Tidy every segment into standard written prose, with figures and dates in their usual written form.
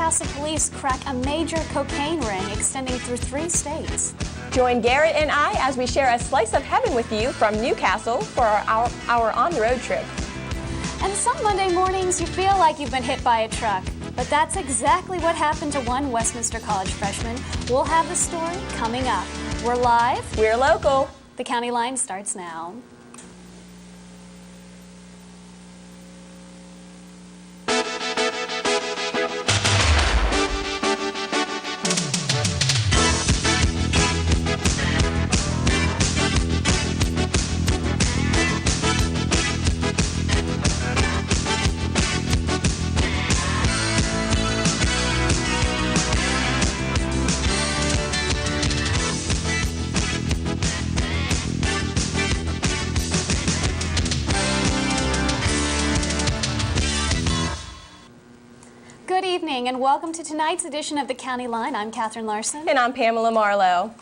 Newcastle police crack a major cocaine ring extending through 3 states. Join Garrett and I as we share a slice of heaven with you from Newcastle for our on-the-road trip. And some Monday mornings you feel like you've been hit by a truck. But that's exactly what happened to one Westminster College freshman. We'll have the story coming up. We're live. We're local. The County Line starts now. Good evening and welcome to tonight's edition of the County Line. I'm Catherine Larson. And I'm Pamela Marlowe.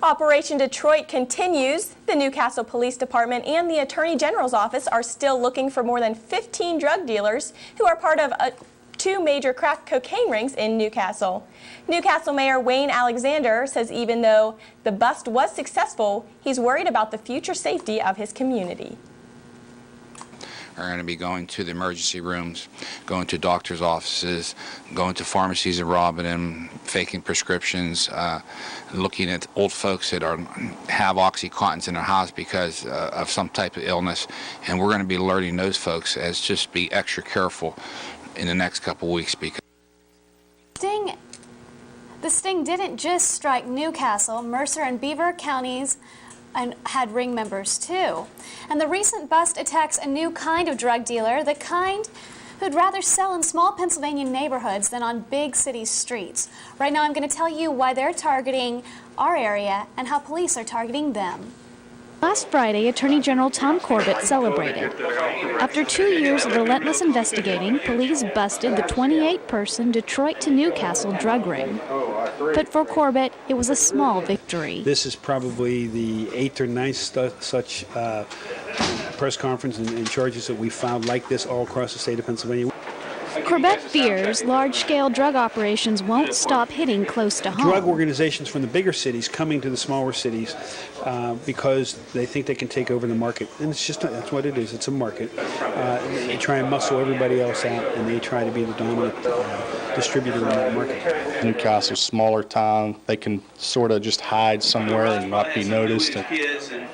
Operation Detroit continues. The Newcastle Police Department and the Attorney General's Office are still looking for more than 15 drug dealers who are part of 2 major crack cocaine rings in Newcastle. Newcastle Mayor Wayne Alexander says even though the bust was successful, he's worried about the future safety of his community. Are going to be going to the emergency rooms, going to doctors' offices, going to pharmacies and robbing them, faking prescriptions, looking at old folks that have Oxycontins in their house because of some type of illness, and we're going to be alerting those folks as just be extra careful in the next couple of weeks because the sting didn't just strike Newcastle, Mercer and Beaver counties and had ring members too. And the recent bust attacks a new kind of drug dealer, the kind who'd rather sell in small Pennsylvania neighborhoods than on big city streets. Right now I'm going to tell you why they're targeting our area and how police are targeting them. Last Friday, Attorney General Tom Corbett celebrated. After 2 years of relentless investigating, police busted the 28-person Detroit to Newcastle drug ring. But for Corbett, it was a small victory. This is probably the 8th or 9th such press conference and charges that we filed like this all across the state of Pennsylvania. Corbett fears large-scale drug operations won't stop hitting close to home. Drug organizations from the bigger cities coming to the smaller cities because they think they can take over the market. And it's just, that's what it is. It's a market. They try and muscle everybody else out, and they try to be the dominant distributor in that market. Newcastle's a smaller town. They can sort of just hide somewhere and not be noticed.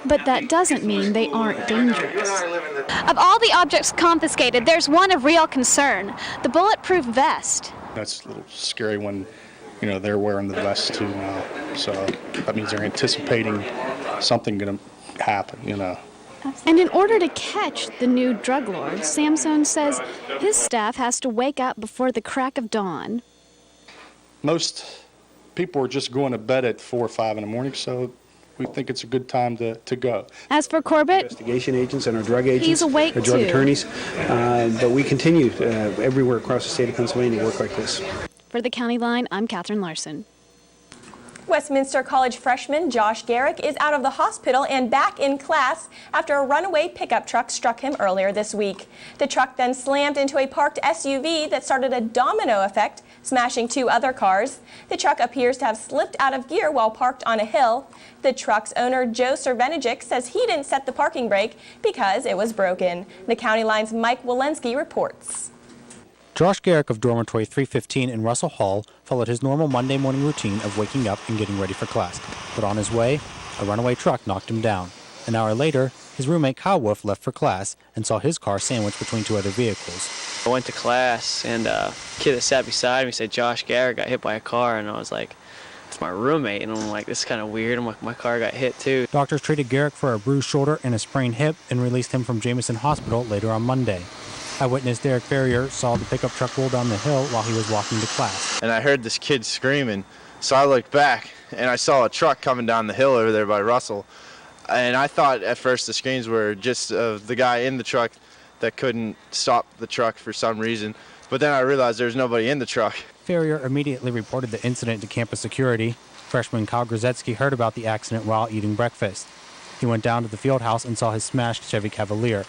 But that doesn't mean they aren't dangerous. Of all the objects confiscated, there's one of real concern, the bulletproof vest. That's a little scary when, they're wearing the vest too now. So that means they're anticipating something going to happen, And in order to catch the new drug lords, Samson says his staff has to wake up before the crack of dawn. Most people are just going to bed at 4 or 5 in the morning, so we think it's a good time to go. As for Corbett, investigation agents and our drug agents, he's awake our drug too. attorneys, but we continue everywhere across the state of Pennsylvania to work like this. For the County Line, I'm Catherine Larson. Westminster College freshman Josh Garrick is out of the hospital and back in class after a runaway pickup truck struck him earlier this week. The truck then slammed into a parked SUV that started a domino effect, smashing 2 other cars. The truck appears to have slipped out of gear while parked on a hill. The truck's owner, Joe Cervenijic, says he didn't set the parking brake because it was broken. The County Line's Mike Walensky reports. Josh Garrick of Dormitory 315 in Russell Hall followed his normal Monday morning routine of waking up and getting ready for class. But on his way, a runaway truck knocked him down. An hour later, his roommate Kyle Wolf left for class and saw his car sandwiched between 2 other vehicles. I went to class and a kid that sat beside me said Josh Garrick got hit by a car, and I was like, it's my roommate, and I'm like, this is kind of weird. I'm like, my car got hit too. Doctors treated Garrick for a bruised shoulder and a sprained hip and released him from Jamison Hospital later on Monday. Eyewitness Derek Ferrier saw the pickup truck roll down the hill while he was walking to class. And I heard this kid screaming, so I looked back and I saw a truck coming down the hill over there by Russell. And I thought at first the screams were just the guy in the truck that couldn't stop the truck for some reason. But then I realized there was nobody in the truck. Ferrier immediately reported the incident to campus security. Freshman Kyle Grzetzky heard about the accident while eating breakfast. He went down to the field house and saw his smashed Chevy Cavalier.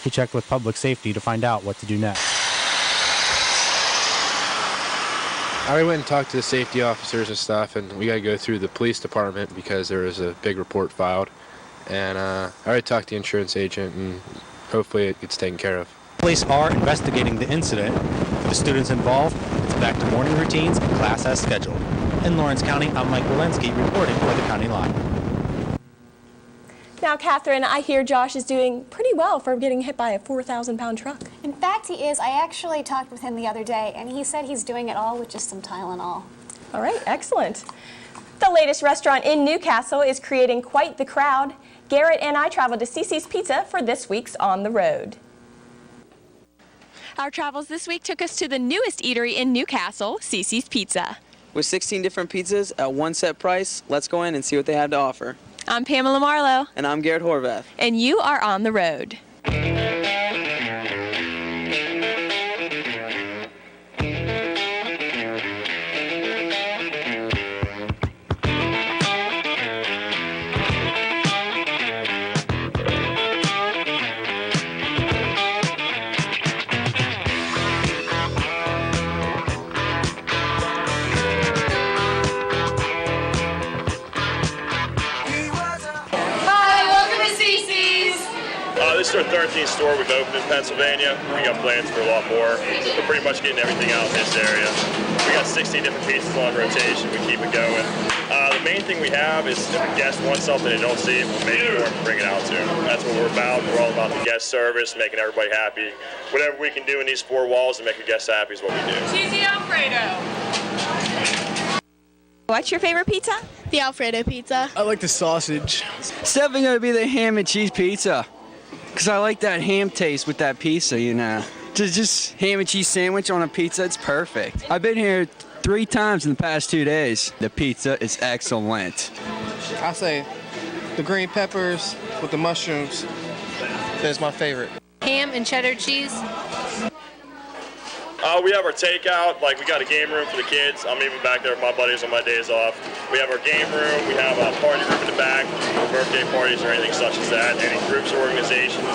He checked with public safety to find out what to do next. I already went and talked to the safety officers and stuff, and we got to go through the police department because there was a big report filed. And I already talked to the insurance agent, and hopefully it gets taken care of. Police are investigating the incident. For the students involved, it's back to morning routines and class as scheduled. In Lawrence County, I'm Mike Walensky reporting for the County Line. Now, Catherine, I hear Josh is doing pretty well for getting hit by a 4,000-pound truck. In fact, he is. I actually talked with him the other day, and he said he's doing it all with just some Tylenol. All right, excellent. The latest restaurant in Newcastle is creating quite the crowd. Garrett and I traveled to Cici's Pizza for this week's On the Road. Our travels this week took us to the newest eatery in Newcastle, Cici's Pizza. With 16 different pizzas at one set price, let's go in and see what they have to offer. I'm Pamela Marlowe. And I'm Garrett Horvath. And you are on the road. This is our 13th store we've opened in Pennsylvania. We got plans for a lot more. We're pretty much getting everything out in this area. We got 16 different pizzas on rotation. We keep it going. The main thing we have is if a guest wants something they don't see it, we'll make it for them and bring it out to them. That's what we're about. We're all about the guest service, making everybody happy. Whatever we can do in these four walls to make a guest happy is what we do. Cheesy Alfredo. What's your favorite pizza? The Alfredo pizza. I like the sausage. It's definitely going to be the ham and cheese pizza. Because I like that ham taste with that pizza, you know. Just ham and cheese sandwich on a pizza, it's perfect. I've been here 3 times in the past 2 days. The pizza is excellent. I say the green peppers with the mushrooms. That's my favorite. Ham and cheddar cheese. We have our takeout, like we got a game room for the kids. I'm even back there with my buddies on my days off. We have our game room, we have a party room in the back for birthday parties or anything such as that, any groups or organizations.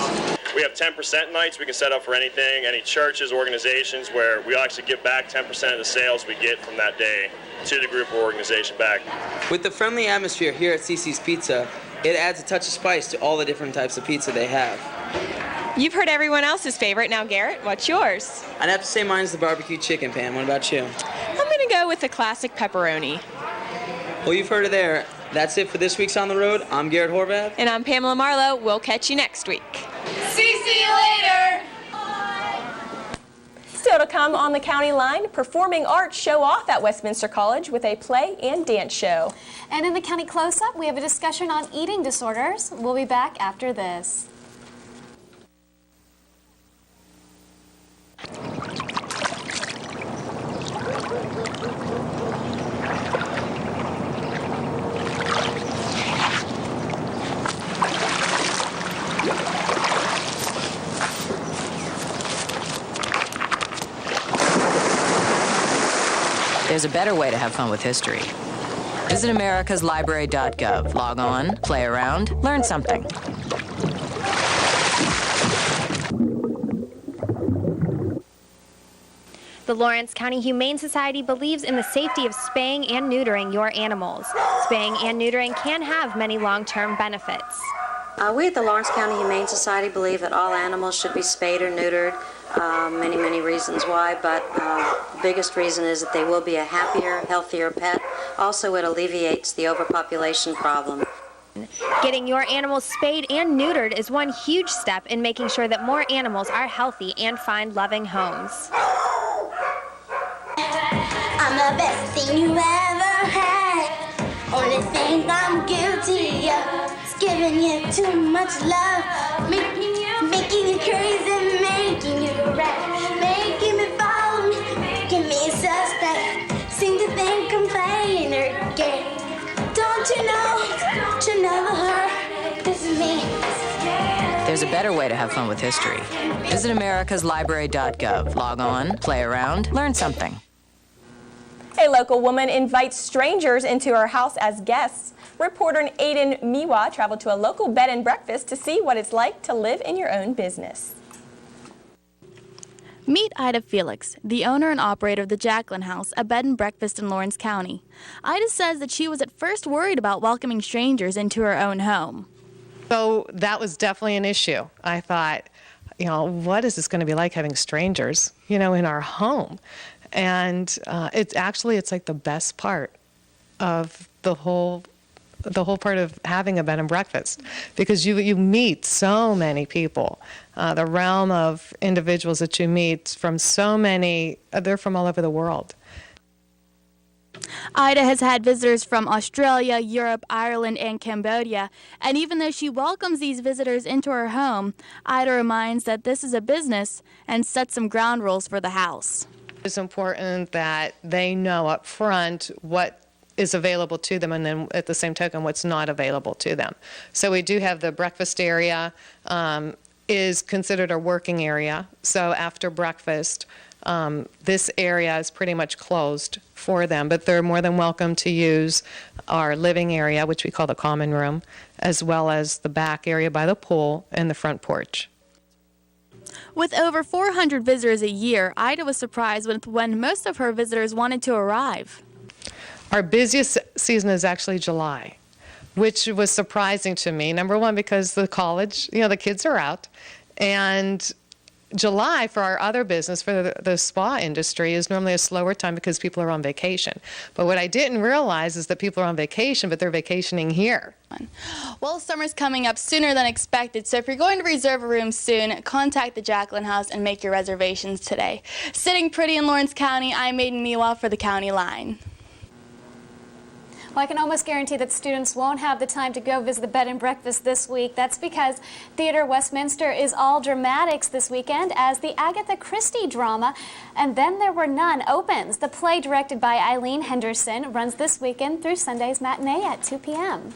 We have 10% nights we can set up for anything, any churches, organizations, where we actually give back 10% of the sales we get from that day to the group or organization back. With the friendly atmosphere here at Cici's Pizza, it adds a touch of spice to all the different types of pizza they have. You've heard everyone else's favorite. Now, Garrett, what's yours? I'd have to say mine's the barbecue chicken, Pam. What about you? I'm going to go with the classic pepperoni. Well, you've heard it there. That's it for this week's On the Road. I'm Garrett Horvath. And I'm Pamela Marlowe. We'll catch you next week. See you later! Still to come on the County Line, performing arts show off at Westminster College with a play and dance show. And in the County Close-Up, we have a discussion on eating disorders. We'll be back after this. There's a better way to have fun with history. Visit americaslibrary.gov. Log on, play around, learn something. The Lawrence County Humane Society believes in the safety of spaying and neutering your animals. Spaying and neutering can have many long-term benefits. We at the Lawrence County Humane Society believe that all animals should be spayed or neutered. Many reasons why, but the biggest reason is that they will be a happier, healthier pet. Also, it alleviates the overpopulation problem. Getting your animals spayed and neutered is one huge step in making sure that more animals are healthy and find loving homes. I'm the best thing you ever had. Only thing I'm guilty of is giving you too much love, making you crazy, making you rat, making me follow me, making me suspect. Seem to think I'm playing her game. Don't you know her? This is me. There's a better way to have fun with history. Visit americaslibrary.gov. Log on, play around, learn something. A local woman invites strangers into her house as guests. Reporter Aiden Miwa traveled to a local bed and breakfast to see what it's like to live in your own business. Meet Ida Felix, the owner and operator of the Jacqueline House, a bed and breakfast in Lawrence County. Ida says that she was at first worried about welcoming strangers into her own home. So that was definitely an issue. I thought, what is this going to be like having strangers, in our home? And it's like the best part of the whole part of having a bed and breakfast, because you meet so many people. The realm of individuals that you meet from so many, they're from all over the world. Ida has had visitors from Australia, Europe, Ireland, and Cambodia, and even though she welcomes these visitors into her home, Ida reminds that this is a business and sets some ground rules for the house. It's important that they know up front what is available to them, and then at the same token what's not available to them. So we do have the breakfast area is considered a working area. So after breakfast, this area is pretty much closed for them, but they're more than welcome to use our living area, which we call the common room, as well as the back area by the pool and the front porch. With over 400 visitors a year, Ida was surprised when most of her visitors wanted to arrive. Our busiest season is actually July, which was surprising to me. Number one, because the college, the kids are out, and July for our other business, for the spa industry, is normally a slower time because people are on vacation. But what I didn't realize is that people are on vacation, but they're vacationing here. Well, summer's coming up sooner than expected, so if you're going to reserve a room soon, contact the Jacqueline House and make your reservations today. Sitting pretty in Lawrence County, I'm Maiden Miwa for the County Line. Well, I can almost guarantee that students won't have the time to go visit the bed and breakfast this week. That's because Theatre Westminster is all dramatics this weekend as the Agatha Christie drama, And Then There Were None, opens. The play, directed by Eileen Henderson, runs this weekend through Sunday's matinee at 2 p.m.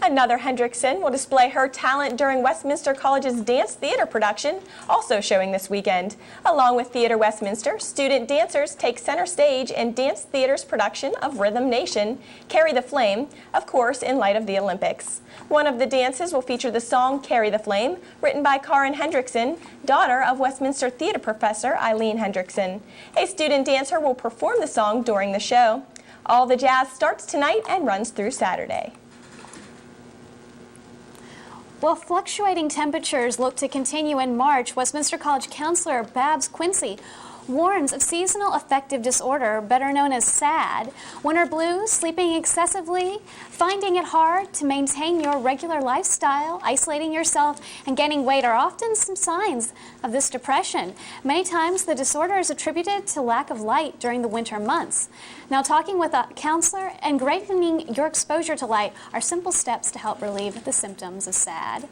Another Hendrickson will display her talent during Westminster College's dance theater production, also showing this weekend. Along with Theatre Westminster, student dancers take center stage in Dance Theater's production of Rhythm Nation, Carry the Flame, of course in light of the Olympics. One of the dances will feature the song Carry the Flame, written by Karen Hendrickson, daughter of Westminster theater professor Eileen Hendrickson. A student dancer will perform the song during the show. All the Jazz starts tonight and runs through Saturday. Well, fluctuating temperatures look to continue in March. Westminster College counselor Babs Quincy warns of seasonal affective disorder, better known as SAD. Winter blues, sleeping excessively, finding it hard to maintain your regular lifestyle, isolating yourself, and gaining weight are often some signs of this depression. Many times the disorder is attributed to lack of light during the winter months. Now, talking with a counselor and greatening your exposure to light are simple steps to help relieve the symptoms of SAD.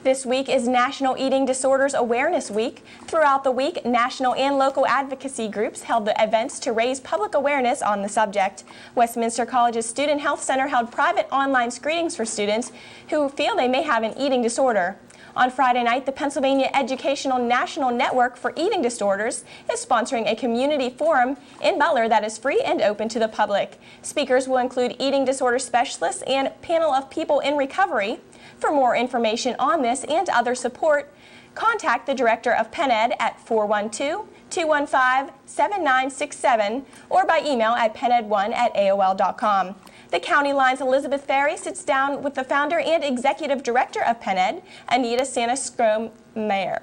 This week is National Eating Disorders Awareness Week. Throughout the week, national and local advocacy groups held the events to raise public awareness on the subject. Westminster College's Student Health Center held private online screenings for students who feel they may have an eating disorder. On Friday night, the Pennsylvania Educational National Network for Eating Disorders is sponsoring a community forum in Butler that is free and open to the public. Speakers will include eating disorder specialists and panel of people in recovery. For more information on this and other support, contact the Director of Penn Ed at 412-215-7967 or by email at penned1@aol.com. The County Line's Elizabeth Ferry sits down with the founder and executive director of Penn Ed, Anita Sinicrope, Maier.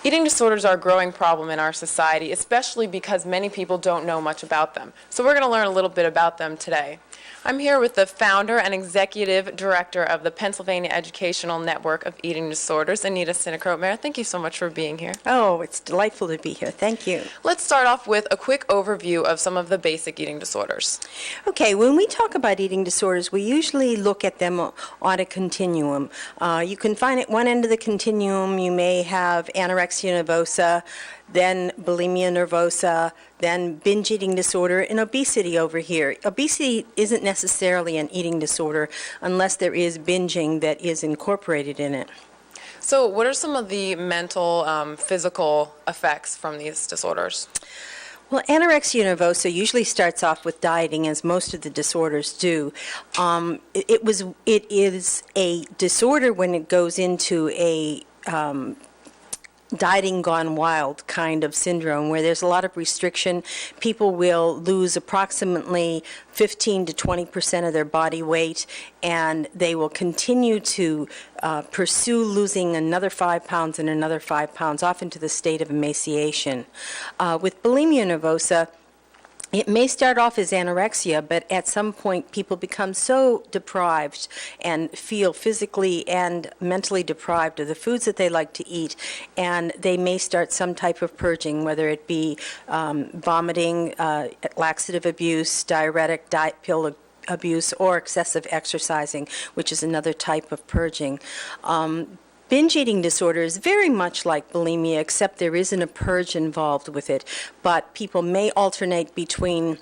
Eating disorders are a growing problem in our society, especially because many people don't know much about them. So we're going to learn a little bit about them today. I'm here with the founder and executive director of the Pennsylvania Educational Network of Eating Disorders, Anita Sinicrope. Maier, thank you so much for being here. Oh, it's delightful to be here. Thank you. Let's start off with a quick overview of some of the basic eating disorders. Okay, when we talk about eating disorders, we usually look at them on a continuum. You can find at one end of the continuum, you may have anorexia nervosa, then bulimia nervosa, then binge eating disorder, and obesity over here. Obesity isn't necessarily an eating disorder unless there is binging that is incorporated in it. So what are some of the mental, physical effects from these disorders? Well, anorexia nervosa usually starts off with dieting, as most of the disorders do. It is a disorder when it goes into a dieting gone wild kind of syndrome, where there's a lot of restriction. People will lose approximately 15 to 20% of their body weight, and they will continue to pursue losing another 5 pounds and another 5 pounds, often to the state of emaciation. With bulimia nervosa, it may start off as anorexia, but at some point people become so deprived and feel physically and mentally deprived of the foods that they like to eat, and they may start some type of purging, whether it be vomiting, laxative abuse, diuretic, diet pill abuse, or excessive exercising, which is another type of purging. Binge eating disorder is very much like bulimia, except there isn't a purge involved with it. But people may alternate between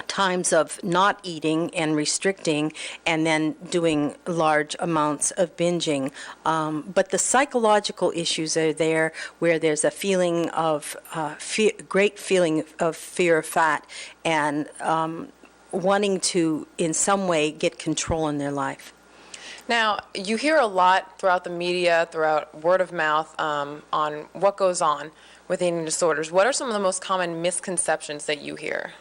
times of not eating and restricting and then doing large amounts of binging. But the psychological issues are there, where there's a feeling of great feeling of fear of fat and wanting to, in some way, get control in their life. Now, you hear a lot throughout the media, throughout word of mouth, on what goes on with eating disorders. What are some of the most common misconceptions that you hear?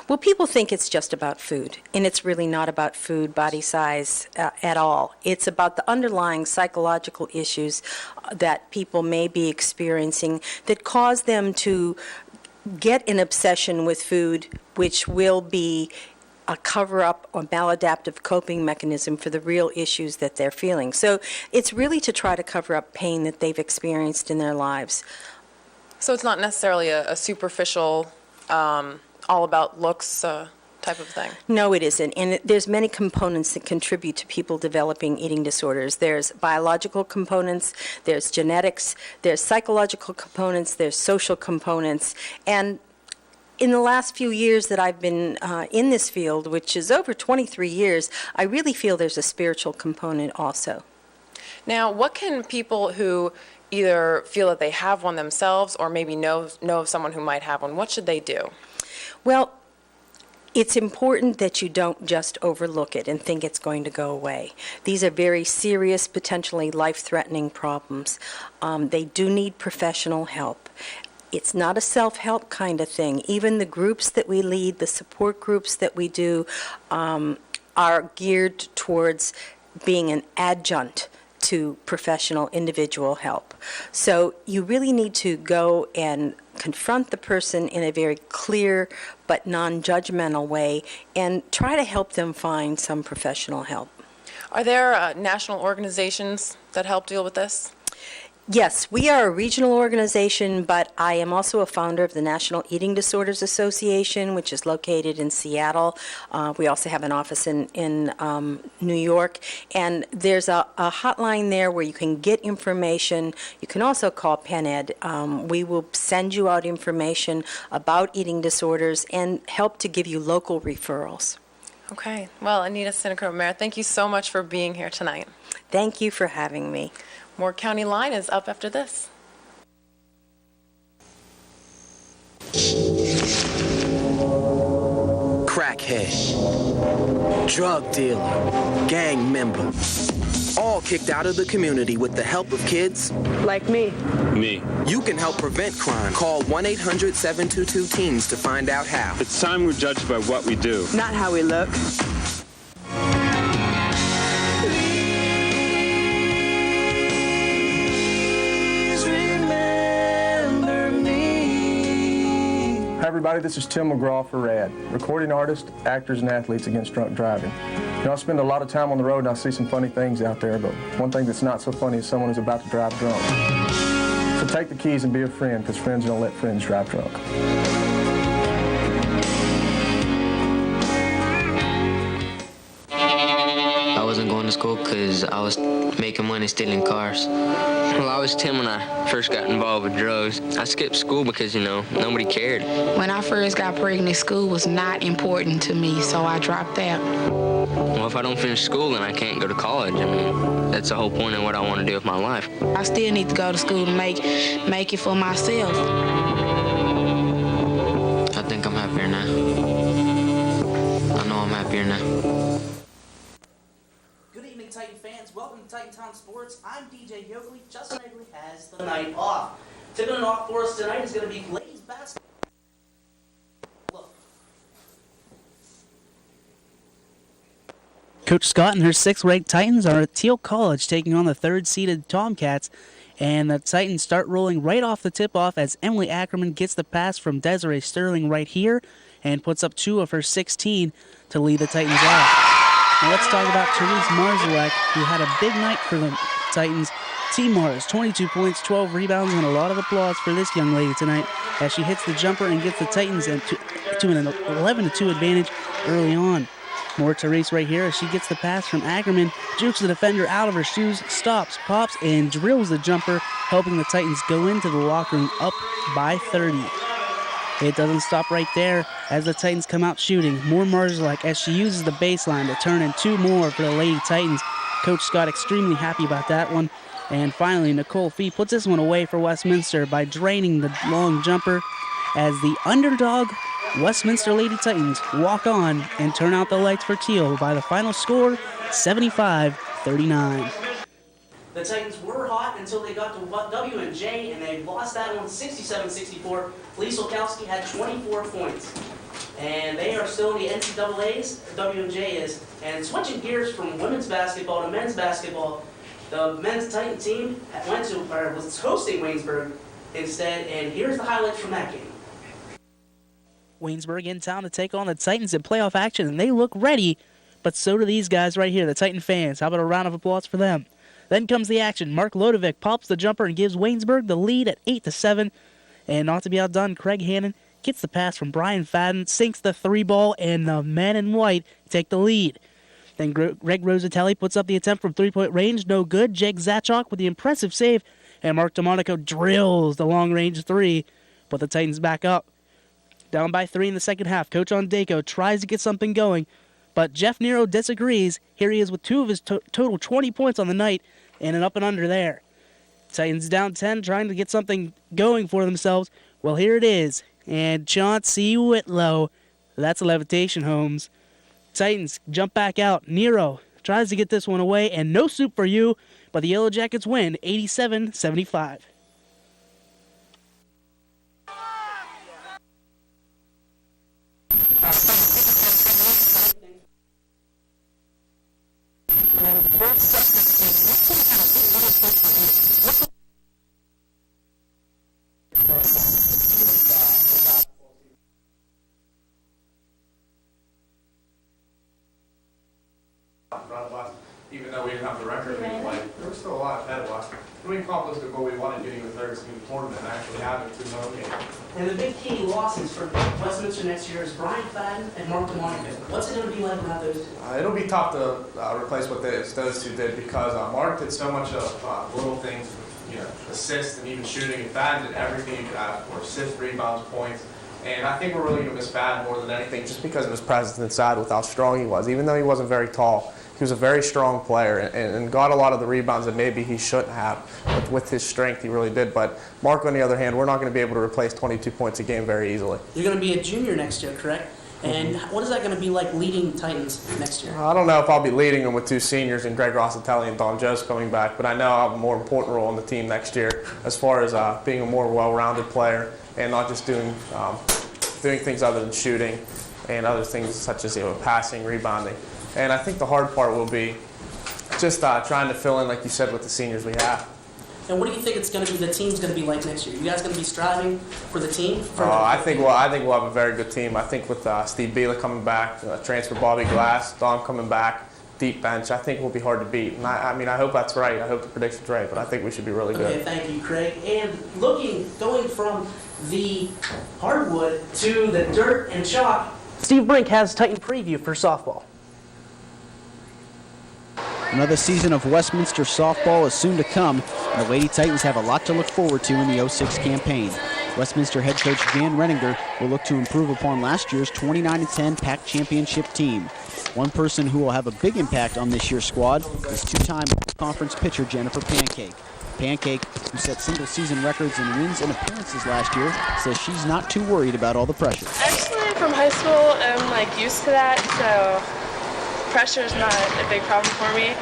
Well, people think it's just about food, and it's really not about food, body size at all. It's about the underlying psychological issues that people may be experiencing that cause them to get an obsession with food, which will be a cover-up or maladaptive coping mechanism for the real issues that they're feeling. So it's really to try to cover up pain that they've experienced in their lives. So it's not necessarily a superficial, all about looks type of thing? No, it isn't. And there's many components that contribute to people developing eating disorders. There's biological components, there's genetics, there's psychological components, there's social components, and in the last few years that I've been in this field, which is over 23 years, I really feel there's a spiritual component also. Now, what can people who either feel that they have one themselves or maybe know of someone who might have one, what should they do? Well, it's important that you don't just overlook it and think it's going to go away. These are very serious, potentially life-threatening problems. They do need professional help. It's not a self-help kind of thing. Even the groups that we lead, the support groups that we do, are geared towards being an adjunct to professional individual help. So you really need to go and confront the person in a very clear but non-judgmental way and try to help them find some professional help. Are there national organizations that help deal with this? Yes, we are a regional organization, but I am also a founder of the National Eating Disorders Association, which is located in Seattle. We also have an office in New York, and there's a hotline there where you can get information. You can also call PenEd. We will send you out information about eating disorders and help to give you local referrals. Okay. Well, Anita Sinicrope, Maier, thank you so much for being here tonight. Thank you for having me. More County Line is up after this. Crackhead, drug dealer, gang member, all kicked out of the community with the help of kids like me. You can help prevent crime. Call 1-800-722-TEENS to find out how. It's time we're judged by what we do, not how we look. Hi everybody, this is Tim McGraw for RAD, recording artists, actors, and athletes against drunk driving. You know, I spend a lot of time on the road and I see some funny things out there, but one thing that's not so funny is someone who's about to drive drunk. So take the keys and be a friend, because friends don't let friends drive drunk. I wasn't going to school because I was making money stealing cars. Well, I was 10 when I first got involved with drugs. I skipped school because, you know, nobody cared. When I first got pregnant, school was not important to me, so I dropped out. Well, if I don't finish school, then I can't go to college. I mean, that's the whole point of what I want to do with my life. I still need to go to school to make it for myself. think I'm happier now. I know I'm happier now. Good evening, Titan fans. Welcome to Titan Town Sports. I'm DJ Yoakley. Justin Egley has the night off. Tipping it off for us tonight is going to be ladies basketball. Coach Scott and her 6th-ranked Titans are at Teal College taking on the 3rd-seeded Tomcats. And the Titans start rolling right off the tip-off as Emily Ackerman gets the pass from Desiree Sterling right here and puts up 2 of her 16 to lead the Titans off. Now let's talk about Therese Marzalek, who had a big night for the Titans. Team Mars, 22 points, 12 rebounds, and a lot of applause for this young lady tonight as she hits the jumper and gets the Titans to an 11-2 advantage early on. More Therese right here as she gets the pass from Ackerman, jukes the defender out of her shoes, stops, pops, and drills the jumper, helping the Titans go into the locker room up by 30. It doesn't stop right there as the Titans come out shooting. More Marzalek as she uses the baseline to turn in 2 more for the Lady Titans. Coach Scott extremely happy about that one. And finally, Nicole Fee puts this one away for Westminster by draining the long jumper as the underdog Westminster Lady Titans walk on and turn out the lights for Teal by the final score, 75-39. The Titans were hot until they got to W&J, and they lost that one 67-64. Lee Solkowski had 24 points. And they are still in the NCAAs, W&J is. And switching gears from women's basketball to men's basketball, the men's Titan team was hosting Waynesburg instead, and here's the highlights from that game. Waynesburg in town to take on the Titans in playoff action, and they look ready, but so do these guys right here, the Titan fans. How about a round of applause for them? Then comes the action. Mark Lodovic pops the jumper and gives Waynesburg the lead at 8-7. And not to be outdone, Craig Hannon gets the pass from Brian Fadden, sinks the 3-ball, and the men in white take the lead. Then Greg Rosatelli puts up the attempt from 3-point range, no good. Jake Zachok with the impressive save, and Mark DeMonico drills the long-range 3, but the Titans back up. Down by 3 in the second half, Coach Ondako tries to get something going, but Jeff Nero disagrees. Here he is with 2 of his total 20 points on the night, and an up and under there. Titans down 10, trying to get something going for themselves. Well, here it is, and Chauncey Whitlow, that's a levitation, Holmes. Titans jump back out. Nero tries to get this one away, and no soup for you, but the Yellow Jackets win 87-75. Even though we didn't have the record we played, there was still a lot ahead of us. We accomplished what we wanted, getting the 3rd seed tournament and actually having 2 home games. And the big key losses for Westminster next year is Brian Fadden and Mark DeMonico. What's it going to be like without those 2? It'll be tough to replace what those 2 did because Mark did so much of little things, assists and even shooting, and Fadden did everything you could ask for, assists, rebounds, points. And I think we're really going to miss Fadden more than anything just because of his presence inside with how strong he was. Even though he wasn't very tall, he was a very strong player and got a lot of the rebounds that maybe he shouldn't have. But with his strength, he really did. But Mark, on the other hand, we're not going to be able to replace 22 points a game very easily. You're going to be a junior next year, correct? And what is that going to be like leading Titans next year? I don't know if I'll be leading them with 2 seniors and Greg Rossatelli and Don Jost coming back, but I know I'll have a more important role on the team next year as far as being a more well-rounded player and not just doing things other than shooting and other things such as passing, rebounding. And I think the hard part will be just trying to fill in, like you said, with the seniors we have. And what do you think it's going to be? The team's going to be like next year? You guys going to be striving for the team? I think we'll have a very good team. I think with Steve Biela coming back, transfer Bobby Glass, Don coming back, deep bench, I think we'll be hard to beat. And I hope that's right. I hope the prediction's right, but I think we should be really good. Okay, thank you, Craig. And going from the hardwood to the dirt and chalk, Steve Brink has Titan preview for softball. Another season of Westminster softball is soon to come, and the Lady Titans have a lot to look forward to in the 06 campaign. Westminster head coach Jan Renninger will look to improve upon last year's 29-10 PAC championship team. One person who will have a big impact on this year's squad is 2-time conference pitcher Jennifer Pancake. Pancake, who set single-season records in wins and appearances last year, says she's not too worried about all the pressure. Actually, from high school, I'm used to that, so pressure's not a big problem for me.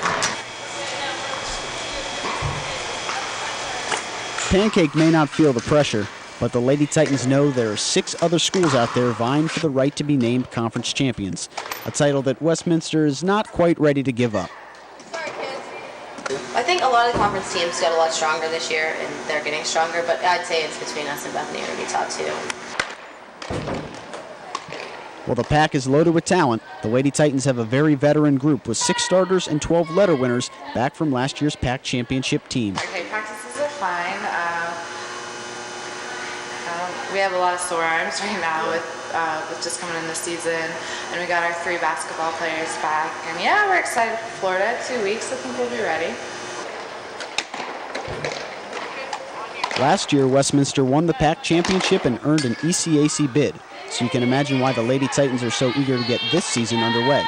Pancake may not feel the pressure, but the Lady Titans know there are 6 other schools out there vying for the right to be named conference champions, a title that Westminster is not quite ready to give up. I think a lot of the conference teams got a lot stronger this year, and they're getting stronger, but I'd say it's between us and Bethany to be top 2. While the pack is loaded with talent, the Lady Titans have a very veteran group with 6 starters and 12 letter winners back from last year's pack championship team. Okay, practices are fine. We have a lot of sore arms right now with just coming in the season, and we got our 3 basketball players back. And yeah, we're excited for Florida. 2 weeks, I think we'll be ready. Last year, Westminster won the pack championship and earned an ECAC bid, so you can imagine why the Lady Titans are so eager to get this season underway.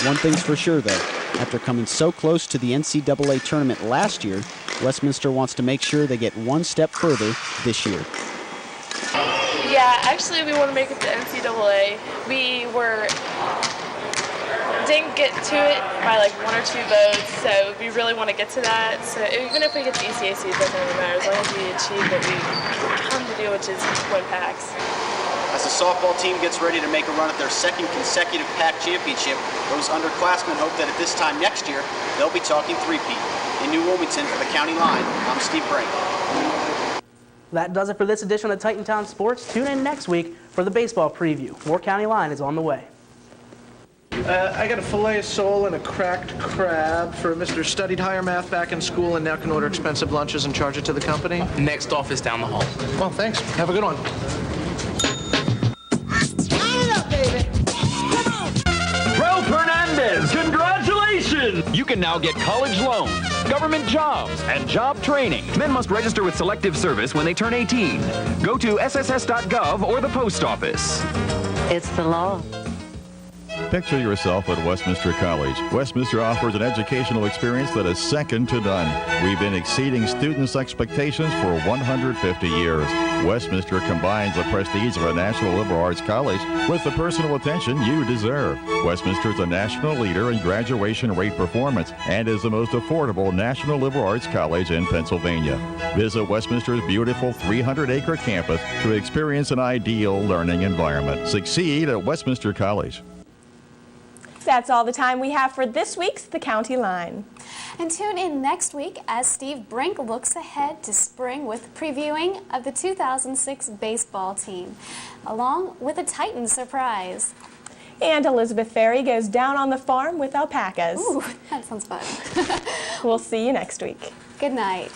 One thing's for sure, though, after coming so close to the NCAA tournament last year, Westminster wants to make sure they get one step further this year. Yeah, actually we want to make it to NCAA. We didn't get to it by 1 or 2 votes, so we really want to get to that. So even if we get to ECAC, it doesn't really matter as long as we achieve what we come to do, which is win packs. As the softball team gets ready to make a run at their 2nd consecutive pack championship, those underclassmen hope that at this time next year, they'll be talking three-peat. In New Wilmington for the County Line, I'm Steve Brink. That does it for this edition of Titan Town Sports. Tune in next week for the baseball preview. More County Line is on the way. I got a filet of sole and a cracked crab for Mr. Studied Higher Math back in school and now can order expensive lunches and charge it to the company. Next office down the hall. Well, thanks. Have a good one. Ralph Hernandez, congratulations! You can now get college loans, government jobs, and job training. Men must register with Selective Service when they turn 18. Go to sss.gov or the post office. It's the law. Picture yourself at Westminster College. Westminster offers an educational experience that is second to none. We've been exceeding students' expectations for 150 years. Westminster combines the prestige of a national liberal arts college with the personal attention you deserve. Westminster is a national leader in graduation rate performance and is the most affordable national liberal arts college in Pennsylvania. Visit Westminster's beautiful 300-acre campus to experience an ideal learning environment. Succeed at Westminster College. That's all the time we have for this week's The County Line. And tune in next week as Steve Brink looks ahead to spring with previewing of the 2006 baseball team, along with a Titan surprise. And Elizabeth Ferry goes down on the farm with alpacas. Ooh, that sounds fun. We'll see you next week. Good night.